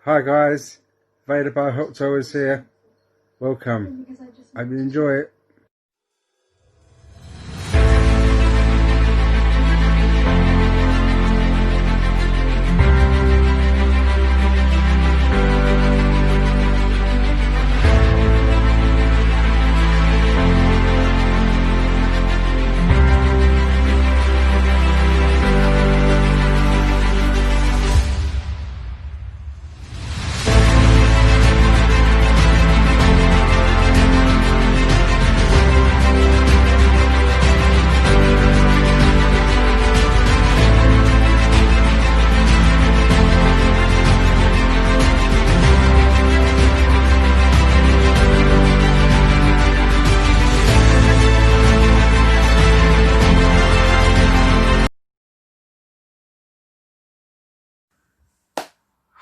Hi guys, Vader by Hot Toys here. Welcome. Hope you enjoy it.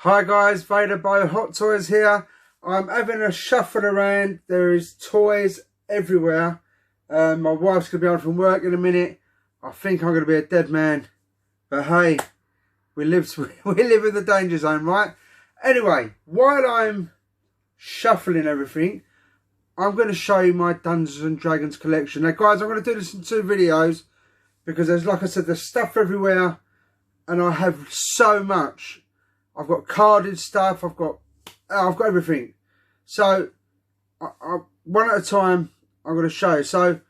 Hi guys, Vader by Hot Toys here. I'm having a shuffle around. There is toys everywhere. My wife's going to be on from work in a minute. I think I'm going to be a dead man. But hey, we live in the danger zone, right? Anyway, while I'm shuffling everything, I'm going to show you my Dungeons and Dragons collection. Now guys, I'm going to do this in 2 videos because there's, like I said, there's stuff everywhere and I have so much. I've got carded stuff, I've got everything. So, one at a time, I'm going to show you. So,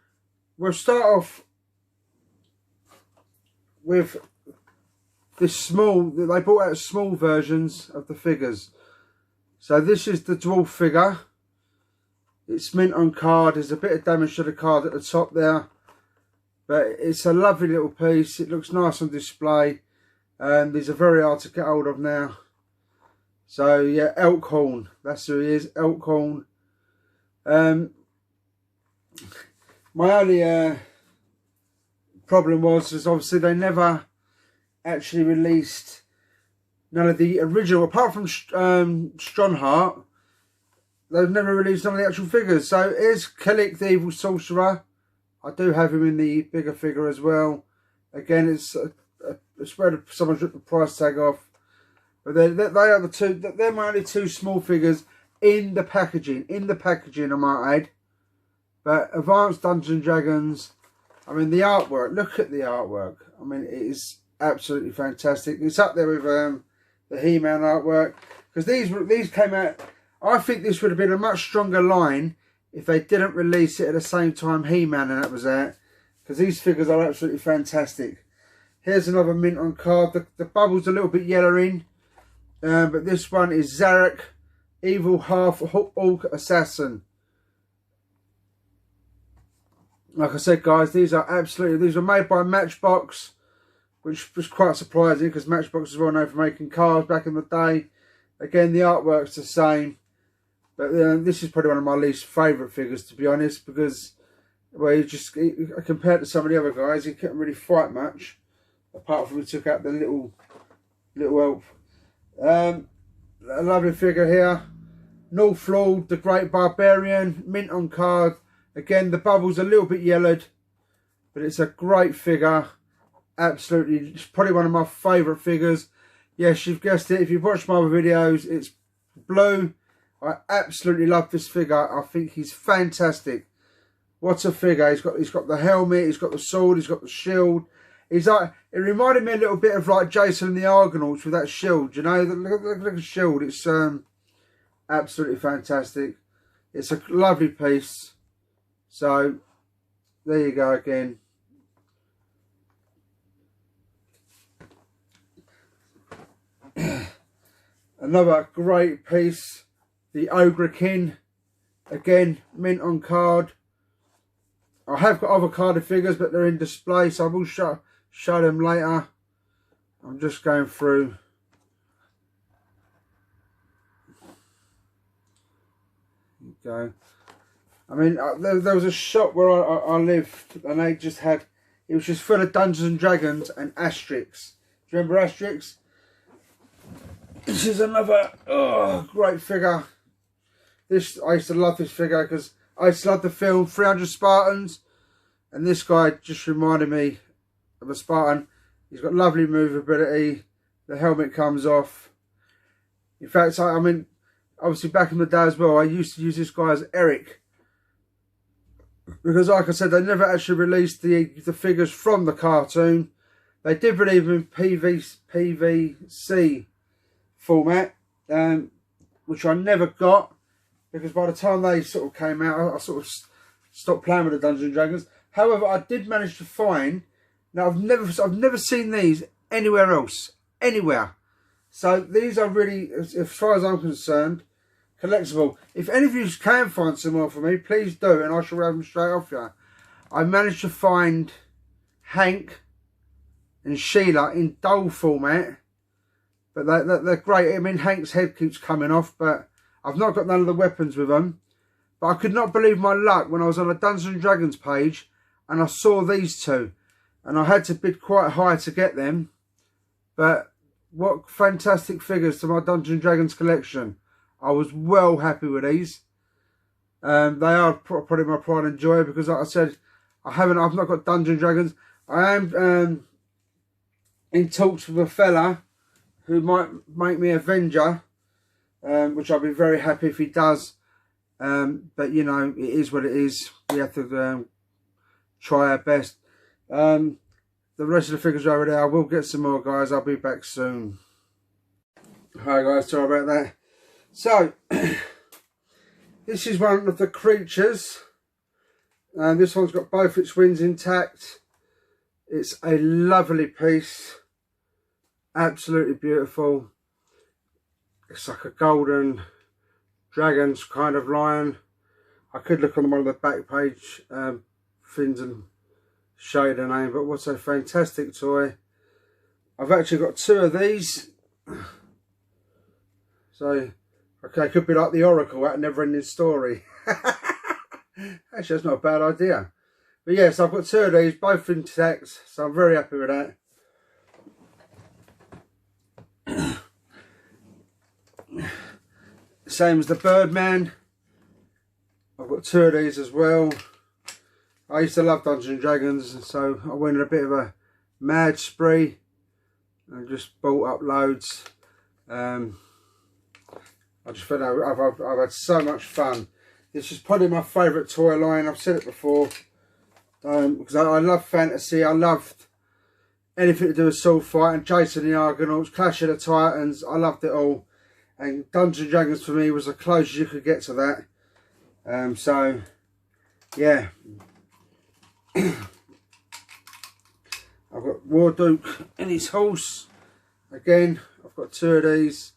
we'll start off with this small, they brought out small versions of the figures. So, this is the dwarf figure. It's mint on card, there's a bit of damage to the card at the top there. But it's a lovely little piece, it looks nice on display. These are very hard to get hold of now. So yeah, Elkhorn, that's who he is, Elkhorn. My only problem was obviously they never actually released none of the original, apart from Strongheart, they've never released none of the actual figures. So here's Kellic the Evil Sorcerer. I do have him in the bigger figure as well. Again, it's where someone's ripped the price tag off, but they are the two. They're my only 2 small figures in the packaging. I might add. But Advanced Dungeons and Dragons. I mean, the artwork. Look at the artwork. I mean, it is absolutely fantastic. It's up there with the He-Man artwork, because these came out. I think this would have been a much stronger line if they didn't release it at the same time He-Man and that was out, because these figures are absolutely fantastic. Here's another mint on card. The bubble's a little bit yellowing. But this one is Zarek, Evil Half-Orc Assassin. Like I said, guys, these were made by Matchbox, which was quite surprising because Matchbox was well known for making cars back in the day. Again, the artwork's the same. But this is probably one of my least favourite figures, to be honest, because, well, compared to some of the other guys, he couldn't really fight much. Apart from he took out the little elf. A lovely figure here. Northlord, the Great Barbarian, mint on card. Again, the bubble's a little bit yellowed, but it's a great figure. Absolutely, it's probably one of my favourite figures. Yes, you've guessed it. If you've watched my other videos, it's blue. I absolutely love this figure. I think he's fantastic. What a figure! He's got the helmet. He's got the sword. He's got the shield. He's like, it reminded me a little bit of like Jason and the Argonauts with that shield, you know, look at the shield. It's absolutely fantastic. It's a lovely piece. So there you go again. Another great piece, the Ogrekin, again mint on card. I have got other carded figures, but they're in display, so I will show them later. I'm just going through. There you go. I mean, there was a shop where I lived, and they just had, it was just full of Dungeons and Dragons and Asterix. Do you remember Asterix? This is another great figure. I used to love this figure because I used to love the film 300 Spartans, and this guy just reminded me of a Spartan. He's got lovely movability. The helmet comes off. In fact, I mean, obviously back in the day as well, I used to use this guy as Eric. Because like I said, they never actually released the figures from the cartoon. They did release them in PVC format, which I never got. Because by the time they sort of came out, I sort of stopped playing with the Dungeons and Dragons. However, I did manage to find. Now I've never seen these anywhere else, anywhere. So these are really, as far as I'm concerned, collectible. If any of you can find some more for me, please do, and I shall have them straight off you. I managed to find Hank and Sheila in doll format, but they're great. I mean, Hank's head keeps coming off, but I've not got none of the weapons with them. But I could not believe my luck when I was on a Dungeons and Dragons page and I saw these two, and I had to bid quite high to get them. But what fantastic figures to my Dungeons and Dragons collection. I was well happy with these. They are probably my pride and joy, because like I said, I've not got Dungeons and Dragons. I am in talks with a fella who might make me Avenger, which I'll be very happy if he does. But you know, it is what it is. We have to try our best. The rest of the figures are over there. I will get some more, guys. I'll be back soon. Hi guys, sorry about that. So, this is one of the creatures, and this one's got both its wings intact. It's a lovely piece, absolutely beautiful. It's like a golden dragon's kind of lion. I could look on one of the back page things and show you the name, but what a fantastic toy. I've actually got two of these. So, okay, it could be like the Oracle, that never-ending story. Actually, that's not a bad idea. But yes, I've got two of these, both intact, so I'm very happy with that. Same as the Birdman. I've got two of these as well. I used to love Dungeons and Dragons, so I went on a bit of a mad spree and just bought up loads. I just felt I've had so much fun. This is probably my favourite toy line. I've said it before, because I love fantasy. I loved anything to do with sword fight and Jason the Argonauts, Clash of the Titans. I loved it all, and Dungeons and Dragons for me was the closest you could get to that. So yeah, I've got Warduke and his horse. Again, I've got two of these.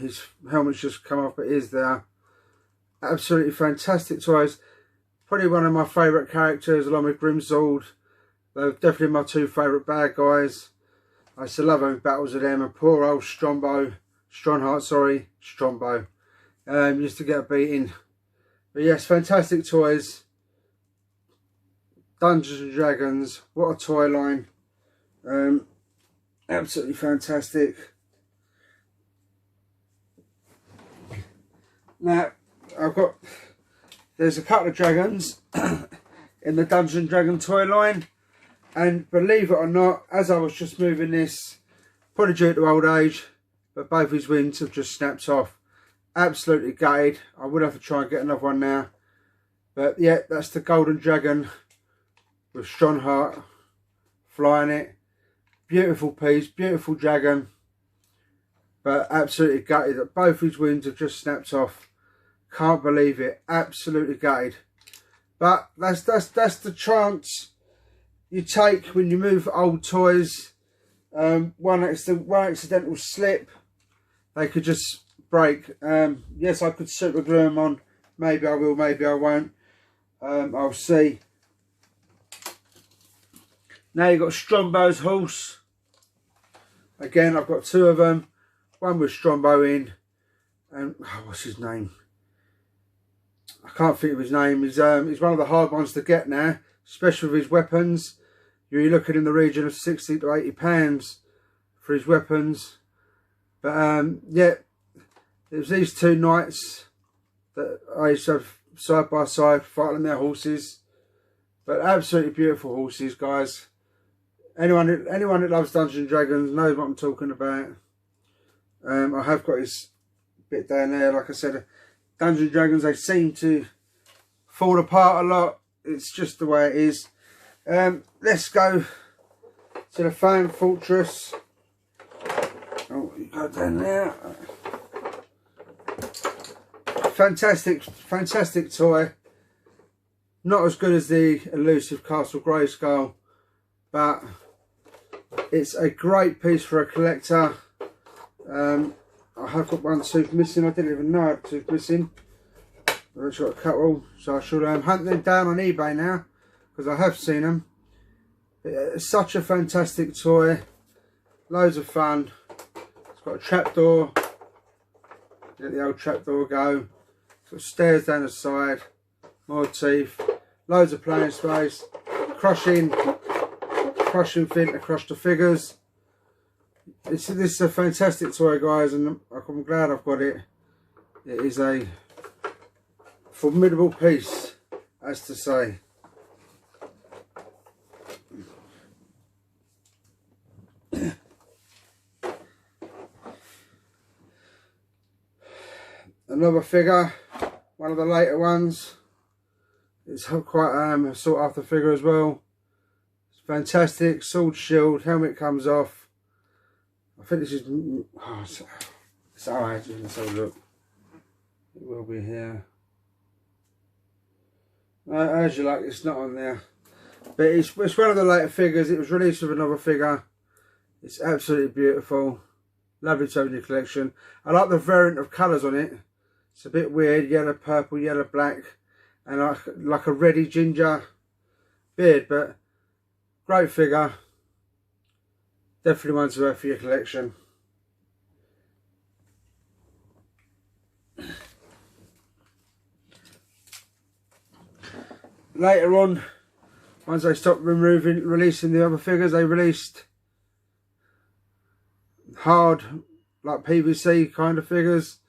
His helmet's just come off, but it is there. Absolutely fantastic toys. Probably one of my favourite characters, along with Grimsword. They're definitely my two favourite bad guys. I used to love having battles with them, and poor old Strombo, Strombo, used to get a beating. But yes, fantastic toys. Dungeons and Dragons, what a toy line. Absolutely fantastic. Now, there's a couple of dragons in the Dungeons and Dragon toy line, and believe it or not, as I was just moving this, probably due to old age, but both his wings have just snapped off. Absolutely gutted. I would have to try and get another one now. But yeah, that's the golden dragon with Strongheart flying it. Beautiful piece, beautiful dragon. But absolutely gutted that both his wings have just snapped off. Can't believe it. Absolutely gutted. But that's the chance you take when you move old toys. One accidental slip, they could just break. Yes, I could super glue them on. Maybe I will, maybe I won't. I'll see. Now you've got Strombo's horse. Again, I've got two of them. One with Strombo in, and what's his name? I can't think of his name. He's one of the hard ones to get now, especially with his weapons. You're looking in the region of £60 to £80 for his weapons. But yeah, it was these two knights that I used to have side by side fighting their horses. But absolutely beautiful horses, guys. Anyone that loves Dungeons and Dragons knows what I'm talking about. I have got his bit down there. Like I said, Dungeons & Dragons, they seem to fall apart a lot. It's just the way it is. Let's go to the Fan Fortress. Oh, you go down there. Fantastic toy. Not as good as the elusive Castle Grayskull, but it's a great piece for a collector. I have got one tooth missing. I didn't even know I had a tooth missing. I've got a couple, so I should hunt them down on eBay now, because I have seen them. It's such a fantastic toy. Loads of fun. It's got a trapdoor. Let the old trapdoor go. It's got stairs down the side. More teeth. Loads of playing space. Crushing fin to crush the figures. This is a fantastic toy, guys, and I'm glad I've got it. It is a formidable piece, as to say. Another figure, one of the later ones. It's quite a sought after figure as well. It's fantastic. Sword, shield, helmet comes off. I think this is. Oh, it's alright. Let's have a look. It will be here. As you like, it's not on there. But it's one of the later figures. It was released with another figure. It's absolutely beautiful. Lovely to have in your collection. I like the variant of colours on it. It's a bit weird. Yellow, purple, yellow, black. And like a reddy ginger beard. But great figure. Definitely one to have for your collection. Later on, once they stopped releasing the other figures, they released hard, like PVC kind of figures.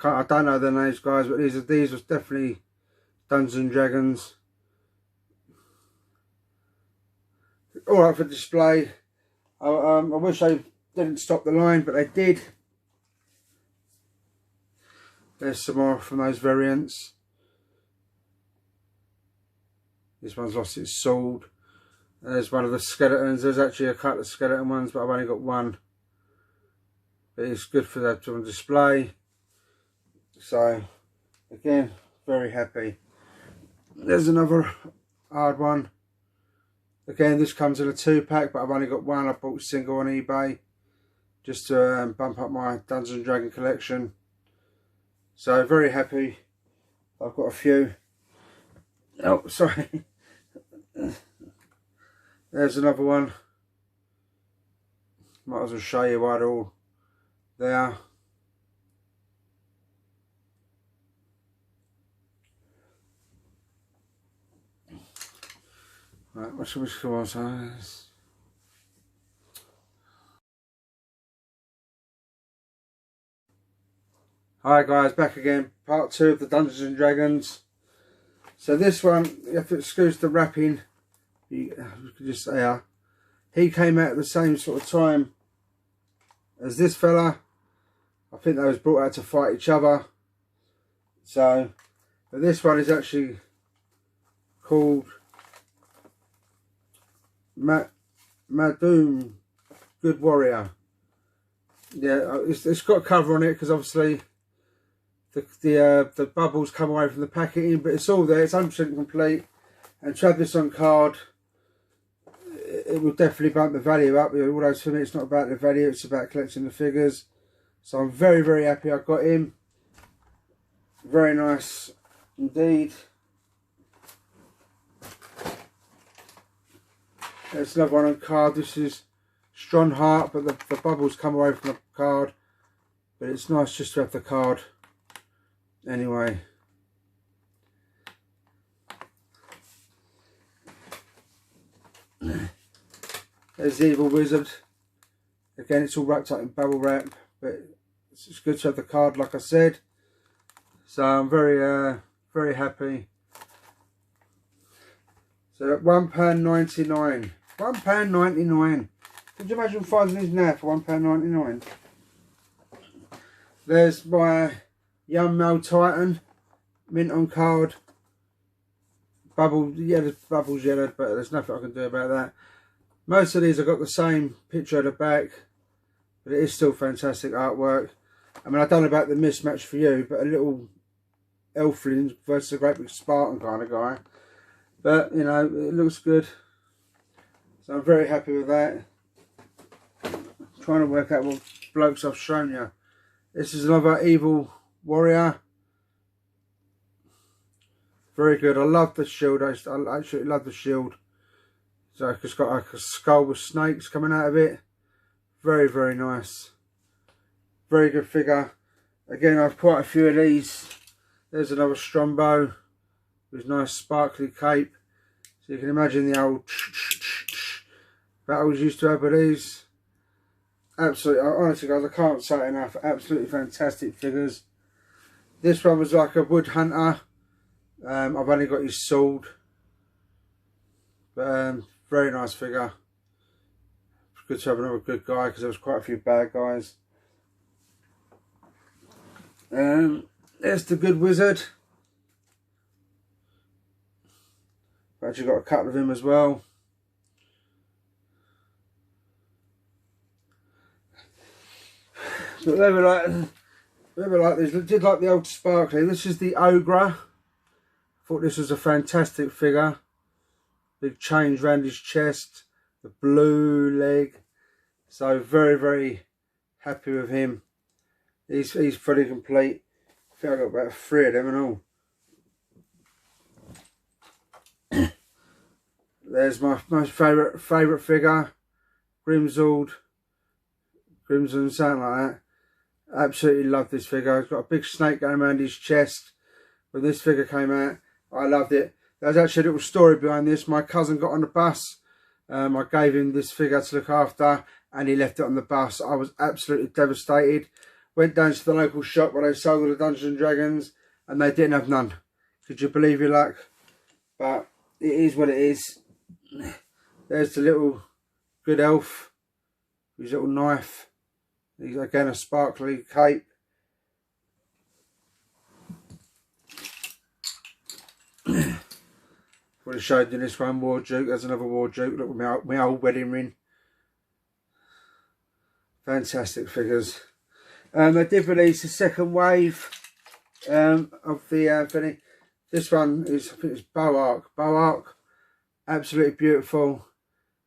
I don't know their names, guys, but these was definitely Dungeons & Dragons. All right for display. I wish they didn't stop the line, but they did. There's some more from those variants. This one's lost its sword. There's one of the skeletons. There's actually a couple of skeleton ones, but I've only got one. But it's good for that on display. So, again, very happy. There's another hard one. Again, this comes in a 2-pack, but I've only got one. I bought a single on eBay just to bump up my Dungeons & Dragons collection. So, very happy. I've got a few. Oh, sorry. There's another one. Might as well show you what all they are. Right, what should we score size? Hi guys, back again. Part 2 of the Dungeons & Dragons. So this one, you have to excuse the wrapping. You can just say, he came out at the same sort of time as this fella. I think they was brought out to fight each other. So, but this one is actually called Madoom, Good Warrior. Yeah, it's got a cover on it because obviously the bubbles come away from the packaging, but it's all there. It's 100% complete, and to have this on card, it will definitely bump the value up. Although for me, it's not about the value; it's about collecting the figures. So I'm very, very happy I got him. Very nice indeed. There's another one on card. This is Strong Heart, but the bubbles come away from the card. But it's nice just to have the card. Anyway. There's the Evil Wizard. Again, it's all wrapped up in bubble wrap, but it's good to have the card, like I said. So I'm very, very happy. So at £1.99. £1.99. Could you imagine finding these now for £1.99? There's my Young Male Titan, mint on card. Bubble, yeah, the bubbles yellowed, but there's nothing I can do about that. Most of these have got the same picture at the back, but it is still fantastic artwork. I mean, I don't know about the mismatch for you, but a little Elfling versus a great big Spartan kind of guy. But, you know, it looks good. So I'm very happy with that. I'm trying to work out what blokes I've shown you. This is another evil warrior. Very good. I love the shield. I actually love the shield. So it's got like a skull with snakes coming out of it. Very, very nice. Very good figure. Again, I've quite a few of these. There's another Strombo with nice sparkly cape. So you can imagine the old battles used to have with these. Absolutely, honestly guys, I can't say it enough. Absolutely fantastic figures. This one was like a wood hunter. I've only got his sword. But very nice figure. It's good to have another good guy because there was quite a few bad guys. There's the good wizard. I've actually got a couple of him as well. But they were like this. Did like the old sparkly. This is the ogre. Thought this was a fantastic figure. Big chains around his chest. The blue leg. So very, very happy with him. He's fully complete. I think I got about 3 of them and all. There's my favourite figure. Grimsald, something like that. Absolutely love this figure. He's got a big snake going around his chest. When this figure came out, I loved it. There's actually a little story behind this. My cousin got on the bus. I gave him this figure to look after and he left it on the bus. I was absolutely devastated. Went down to the local shop where they sold all the Dungeons and Dragons and they didn't have none. Could you believe your luck? But it is what it is. There's the little good elf. His little knife. He's again a sparkly cape. Would have showed you this one, War Duke. There's another War Duke. Look at my old wedding ring. Fantastic figures. They did release a second wave of the this one is, I think it's Boark. Absolutely beautiful.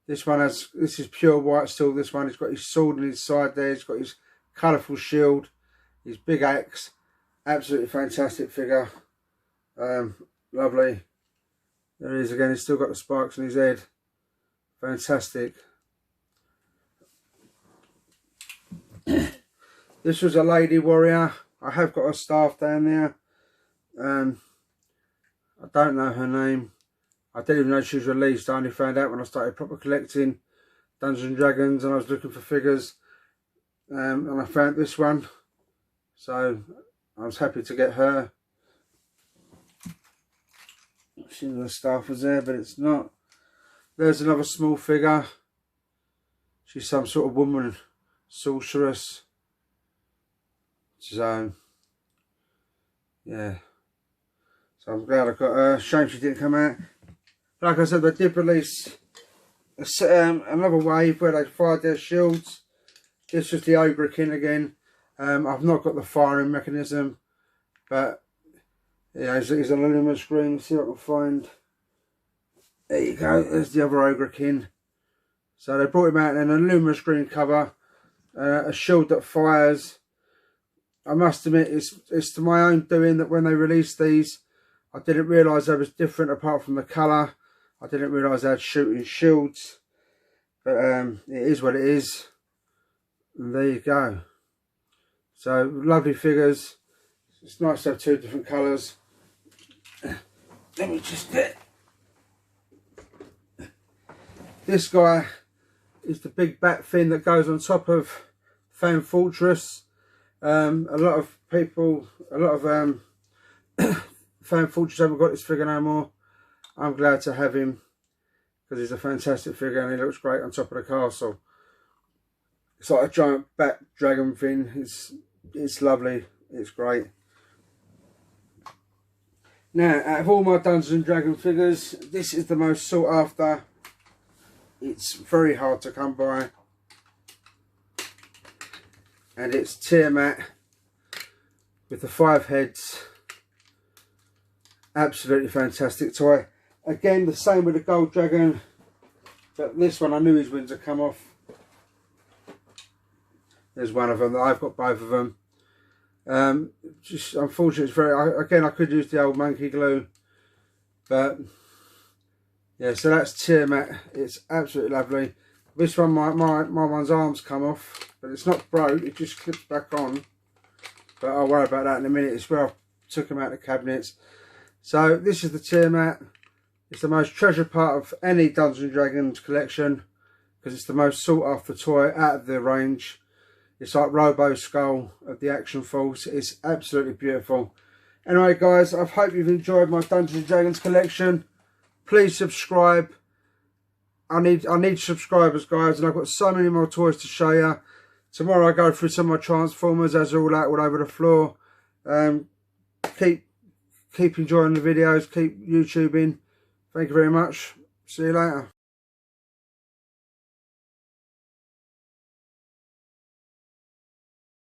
This is pure white still. This one, he's got his sword on his side there. He's got his colourful shield, his big axe. Absolutely fantastic figure. Lovely. There he is again. He's still got the sparks on his head. Fantastic. This was a lady warrior. I have got her staff down there. I don't know her name. I didn't even know she was released. I only found out when I started proper collecting Dungeons and Dragons and I was looking for figures. And I found this one. So I was happy to get her. The staff was there, but it's not. There's another small figure. She's some sort of woman, sorceress. So yeah. So I'm glad I got her. Shame she didn't come out. Like I said, they did release another wave where they fired their shields. This was the Ogrekin again. I've not got the firing mechanism, but yeah, he's an aluminum screen. See what I can find. There you go. There's the other Ogrekin. So they brought him out in an aluminum screen cover, a shield that fires. I must admit, it's to my own doing that when they released these, I didn't realise they was different apart from the colour. I didn't realise they had shooting shields. But it is what it is. And there you go. So lovely figures. It's nice to have 2 different colours. Let me just get this guy. Is the big bat fin that goes on top of Fan Fortress. A lot of people, Fan Fortress haven't got this figure no more. I'm glad to have him because he's a fantastic figure and he looks great on top of the castle. It's like a giant bat dragon thing. It's it's lovely, it's great. Now, out of all my Dungeons and Dragons figures, this is the most sought after. It's very hard to come by. And it's Tiamat with the 5 heads. Absolutely fantastic toy. Again, the same with the gold dragon, but this one I knew his wings had come off. There's one of them. I've got both of them. Just unfortunately, it's very. Again, I could use the old monkey glue, but yeah. So that's Tiamat. It's absolutely lovely. This one, my one's arms come off, but it's not broke. It just clips back on. But I'll worry about that in a minute as well. Took them out of the cabinets. So this is the Tiamat. It's the most treasured part of any Dungeons and Dragons collection because it's the most sought after toy out of the range. It's like Robo Skull of the Action Force. It's absolutely beautiful. Anyway, guys, I hope you've enjoyed my Dungeons and Dragons collection. Please subscribe. I need subscribers, guys, and I've got so many more toys to show you. Tomorrow I go through some of my Transformers as they're all out all over the floor. Keep enjoying the videos. Keep YouTubing. Thank you very much. See you later.